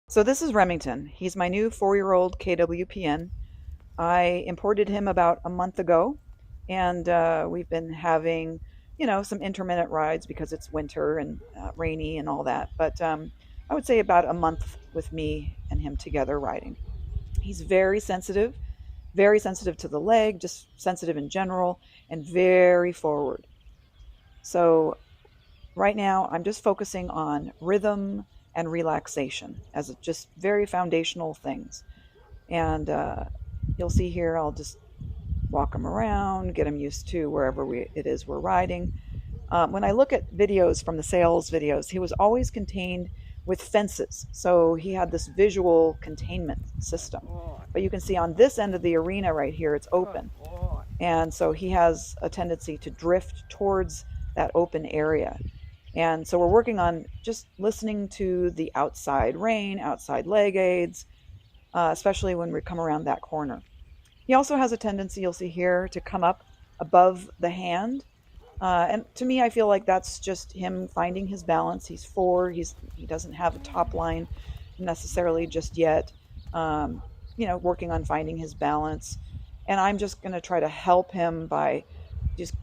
So this is Remington. He's my new 4-year-old KWPN. I imported him about a month ago, and we've been having, some intermittent rides because it's winter and rainy and all that. But I would say about a month with me and him together riding. He's very sensitive to the leg, just sensitive in general, and very forward. So right now, I'm just focusing on rhythm and relaxation as just very foundational things. And you'll see here, I'll just walk him around, get him used to wherever it is we're riding. When I look at videos from the sales videos, he was always contained with fences. So he had this visual containment system. But you can see on this end of the arena right here, it's open. And so he has a tendency to drift towards that open area. And so we're working on just listening to the outside rein, outside leg aids, especially when we come around that corner. He also has a tendency, you'll see here, to come up above the hand. And to me, I feel like that's just him finding his balance. He's 4. He doesn't have a top line necessarily just yet. Working on finding his balance. And I'm just going to try to help him by just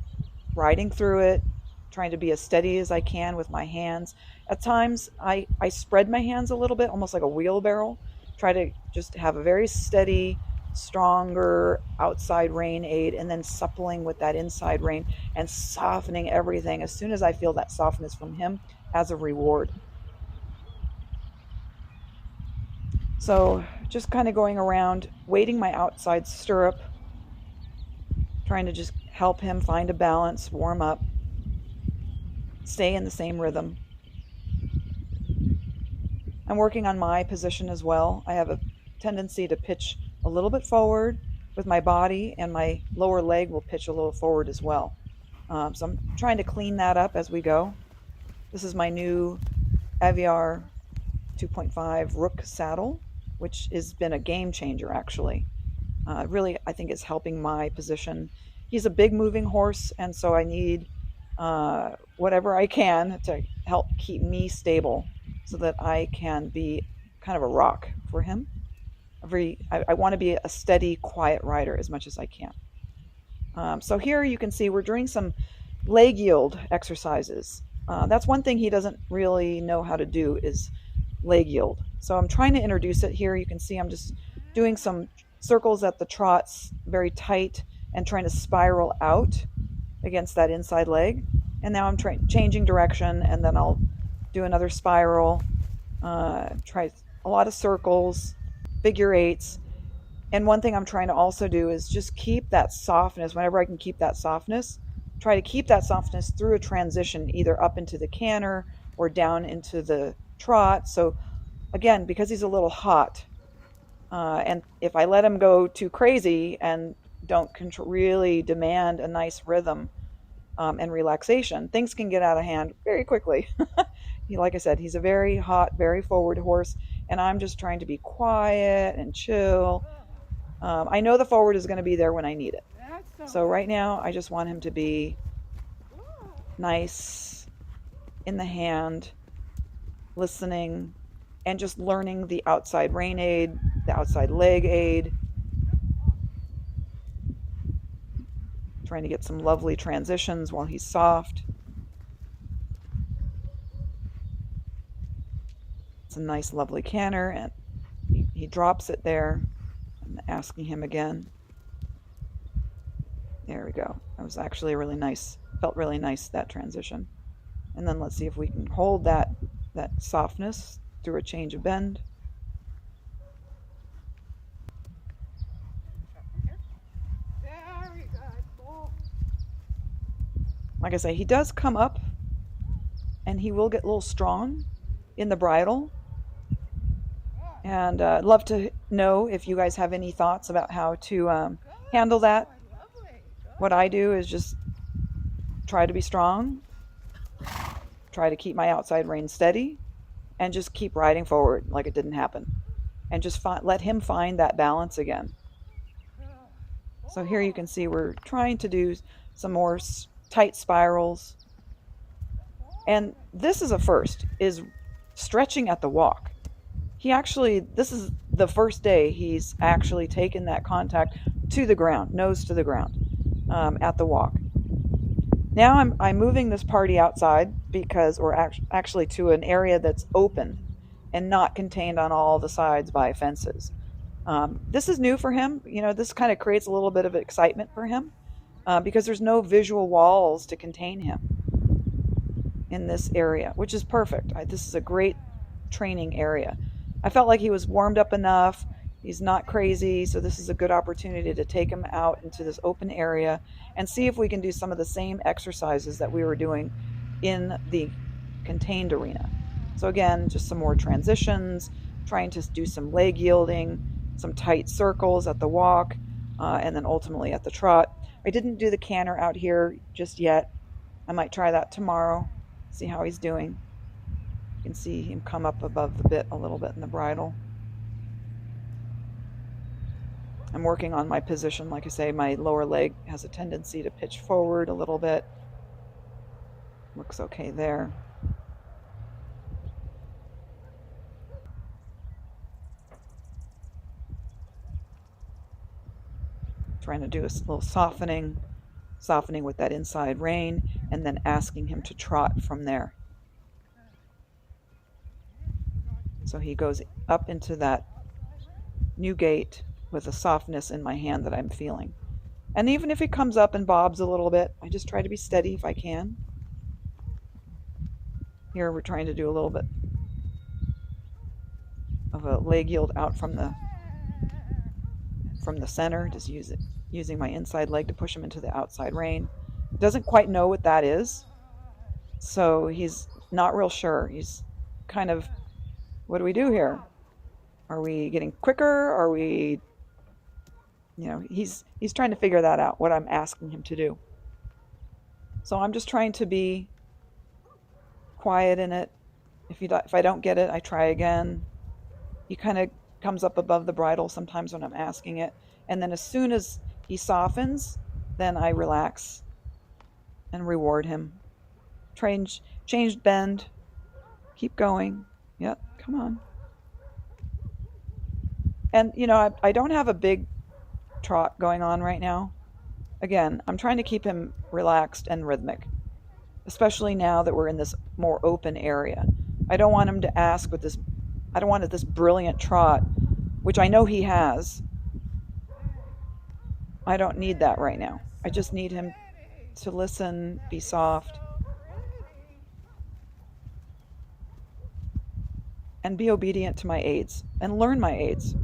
riding through it, trying to be as steady as I can with my hands. At times, I spread my hands a little bit, almost like a wheelbarrow. Try to just have a very steady, stronger outside rein aid, and then suppling with that inside rein and softening everything as soon as I feel that softness from him as a reward. So just kind of going around, weighting my outside stirrup, trying to just help him find a balance, warm up, stay in the same rhythm. I'm working on my position as well. I have a tendency to pitch a little bit forward with my body, and my lower leg will pitch a little forward as well. So I'm trying to clean that up as we go. This is my new Aviar 2.5 Rook saddle, which has been a game changer actually. Really, I think it's helping my position. He's a big moving horse, and so I need whatever I can to help keep me stable so that I can be kind of a rock for him. I want to be a steady, quiet rider as much as I can. So here you can see we're doing some leg yield exercises. That's one thing he doesn't really know how to do is leg yield. So I'm trying to introduce it here. You can see I'm just doing some circles at the trots, very tight, and trying to spiral out against that inside leg. And now I'm changing direction, and then I'll do another spiral, try a lot of circles, figure eights. And one thing I'm trying to also do is just keep that softness. Whenever I can keep that softness, try to keep that softness through a transition, either up into the canter or down into the trot. So again, because he's a little hot, and if I let him go too crazy and don't really demand a nice rhythm and relaxation, things can get out of hand very quickly. Like I said, he's a very hot, very forward horse, and I'm just trying to be quiet and chill. I know the forward is going to be there when I need it. So right now, I just want him to be nice in the hand, listening, and just learning the outside rein aid, the outside leg aid. Trying to get some lovely transitions while he's soft. It's a nice, lovely canter, and he drops it there. I'm asking him again. There we go. That was actually really nice. Felt really nice, that transition. And then let's see if we can hold that softness through a change of bend. Like I say, he does come up, and he will get a little strong in the bridle. And I'd love to know if you guys have any thoughts about how to handle that. What I do is just try to be strong, try to keep my outside rein steady, and just keep riding forward like it didn't happen. And just let him find that balance again. So here you can see we're trying to do some more tight spirals. And this is a first, is stretching at the walk. he actually, this is the first day he's actually taken that contact to the ground, nose to the ground, at the walk. Now I'm moving this party outside because, or actually to an area that's open and not contained on all the sides by fences. This is new for him. This kind of creates a little bit of excitement for him because there's no visual walls to contain him in this area, which is perfect. This is a great training area. I felt like he was warmed up enough. He's not crazy, so this is a good opportunity to take him out into this open area and see if we can do some of the same exercises that we were doing in the contained arena. So again, just some more transitions, trying to do some leg yielding, some tight circles at the walk, and then ultimately at the trot. I didn't do the canter out here just yet. I might try that tomorrow, see how he's doing. You can see him come up above the bit a little bit in the bridle. I'm working on my position. Like I say, my lower leg has a tendency to pitch forward a little bit. Looks okay there. Trying to do a little softening with that inside rein, and then asking him to trot from there. So he goes up into that new gait with a softness in my hand that I'm feeling. And even if he comes up and bobs a little bit, I just try to be steady if I can. Here we're trying to do a little bit of a leg yield out from the center, just using my inside leg to push him into the outside rein. Doesn't quite know what that is, so he's not real sure. He's kind of, what do we do here? Are we getting quicker? Are we, he's trying to figure that out, what I'm asking him to do. So I'm just trying to be quiet in it. If I don't get it, I try again. He kind of comes up above the bridle sometimes when I'm asking it. And then as soon as he softens, then I relax and reward him. Changed bend. Keep going. Yep, come on. And, I don't have a big trot going on right now. Again, I'm trying to keep him relaxed and rhythmic, especially now that we're in this more open area. I don't want him to ask I don't want this brilliant trot, which I know he has. I don't need that right now. I just need him to listen, be soft, and be obedient to my aids and learn my aids.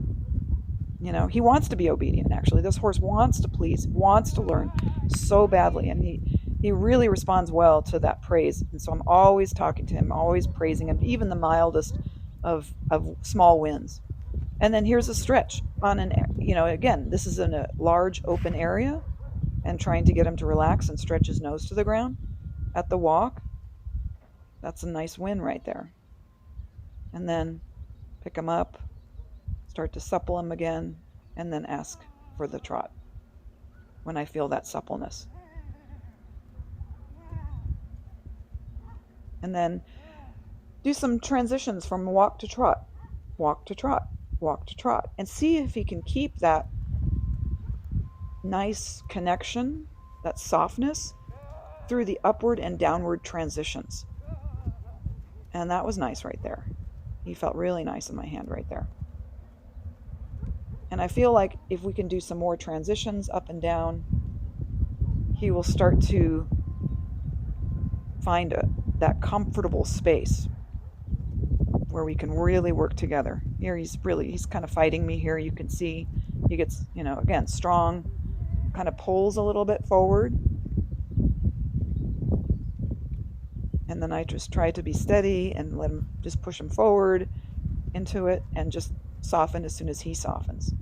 He wants to be obedient, actually. This horse wants to please, wants to learn so badly, and he really responds well to that praise. And so I'm always talking to him, always praising him, even the mildest of small wins. And then here's a stretch on again, this is in a large open area, and trying to get him to relax and stretch his nose to the ground at the walk. That's a nice win right there. And then pick him up, start to supple him again, and then ask for the trot when I feel that suppleness. And then do some transitions from walk to trot, walk to trot, walk to trot, and see if he can keep that nice connection, that softness, through the upward and downward transitions. And that was nice right there. He felt really nice in my hand right there. And I feel like if we can do some more transitions up and down, he will start to find that comfortable space where we can really work together. Here he's kind of fighting me here. You can see he gets, again, strong, kind of pulls a little bit forward. And then I just try to be steady and let him, just push him forward into it and just soften as soon as he softens.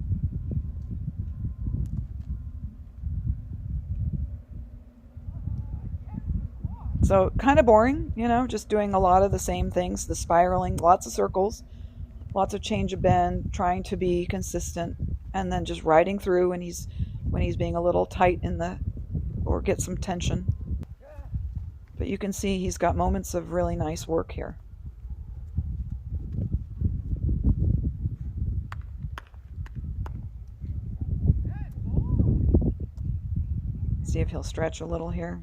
So kind of boring, just doing a lot of the same things, the spiraling, lots of circles, lots of change of bend, trying to be consistent, and then just riding through when he's being a little tight or get some tension. But you can see he's got moments of really nice work here. See if he'll stretch a little here.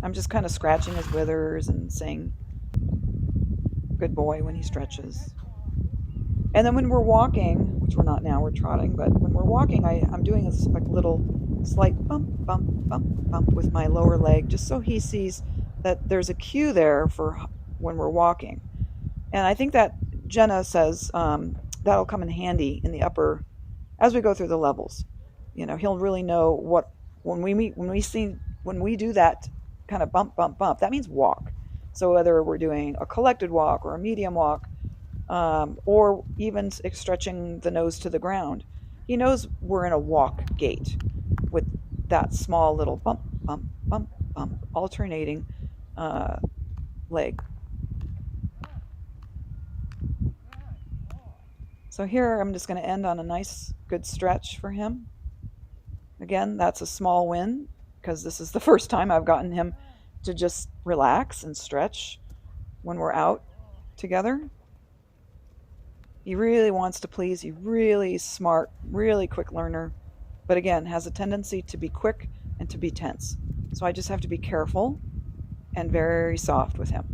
I'm just kind of scratching his withers and saying, good boy, when he stretches. And then when we're walking, which we're not now, we're trotting, but when we're walking, I'm doing a little slight bump, bump, bump, bump with my lower leg, just so he sees that there's a cue there for when we're walking. And I think that Jenna says that'll come in handy in the upper, as we go through the levels. He'll really know what, when we do that kind of bump, bump, bump, that means walk. So whether we're doing a collected walk or a medium walk, or even stretching the nose to the ground, he knows we're in a walk gait with that small little bump, bump, bump, bump, alternating leg. So here I'm just going to end on a nice, good stretch for him. Again, that's a small win because this is the first time I've gotten him to just relax and stretch when we're out together. He really wants to please. He's really smart, really quick learner, but again, has a tendency to be quick and to be tense. So I just have to be careful and very soft with him.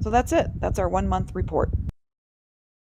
So that's it. That's our 1 month report.